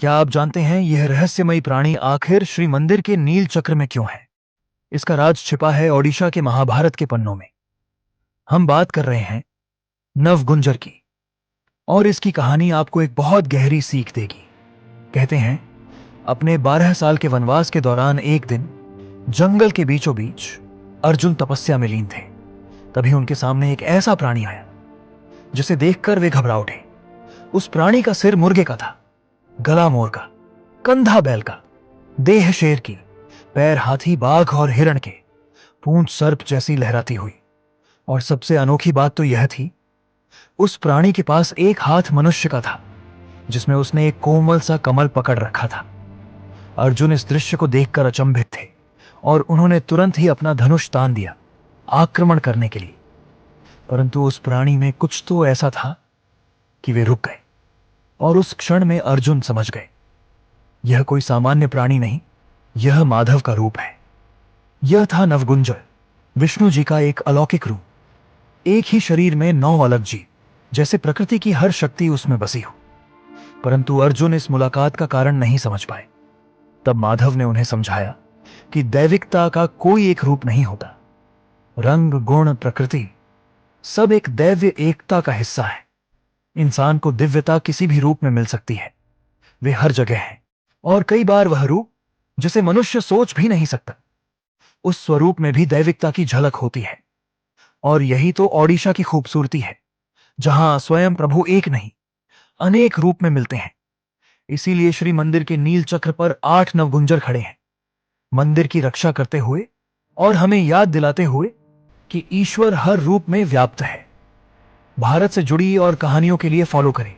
क्या आप जानते हैं यह रहस्यमयी प्राणी आखिर श्री मंदिर के नील चक्र में क्यों है? इसका राज छिपा है ओडिशा के महाभारत के पन्नों में। हम बात कर रहे हैं नवगुंजर की, और इसकी कहानी आपको एक बहुत गहरी सीख देगी। कहते हैं अपने 12 साल के वनवास के दौरान एक दिन जंगल के बीचों बीच अर्जुन तपस्या में लीन थे। तभी उनके सामने एक ऐसा प्राणी आया जिसे देखकर वे घबरा उठे। उस प्राणी का सिर मुर्गे का था, गला मोर का, कंधा बैल का, देह शेर की, पैर हाथी, बाघ और हिरण के, पूंछ सर्प जैसी लहराती हुई। और सबसे अनोखी बात तो यह थी, उस प्राणी के पास एक हाथ मनुष्य का था जिसमें उसने एक कोमल सा कमल पकड़ रखा था। अर्जुन इस दृश्य को देखकर अचंभित थे और उन्होंने तुरंत ही अपना धनुष तान दिया आक्रमण करने के लिए। परंतु उस प्राणी में कुछ तो ऐसा था कि वे रुक गए। और उस क्षण में अर्जुन समझ गए, यह कोई सामान्य प्राणी नहीं, यह माधव का रूप है। यह था नवगुंजर, विष्णु जी का एक अलौकिक रूप। एक ही शरीर में 9 अलग जीव, जैसे प्रकृति की हर शक्ति उसमें बसी हो। परंतु अर्जुन इस मुलाकात का कारण नहीं समझ पाए। तब माधव ने उन्हें समझाया कि दैविकता का कोई एक रूप नहीं होता। रंग, गुण, प्रकृति सब एक दैव्य एकता का हिस्सा है। इंसान को दिव्यता किसी भी रूप में मिल सकती है, वे हर जगह है। और कई बार वह रूप जिसे मनुष्य सोच भी नहीं सकता, उस स्वरूप में भी दैविकता की झलक होती है। और यही तो ओडिशा की खूबसूरती है, जहां स्वयं प्रभु एक नहीं, अनेक रूप में मिलते हैं। इसीलिए श्री मंदिर के नील चक्र पर 8 नवगुंजर खड़े हैं, मंदिर की रक्षा करते हुए और हमें याद दिलाते हुए कि ईश्वर हर रूप में व्याप्त है। भारत से जुड़ी और कहानियों के लिए फॉलो करें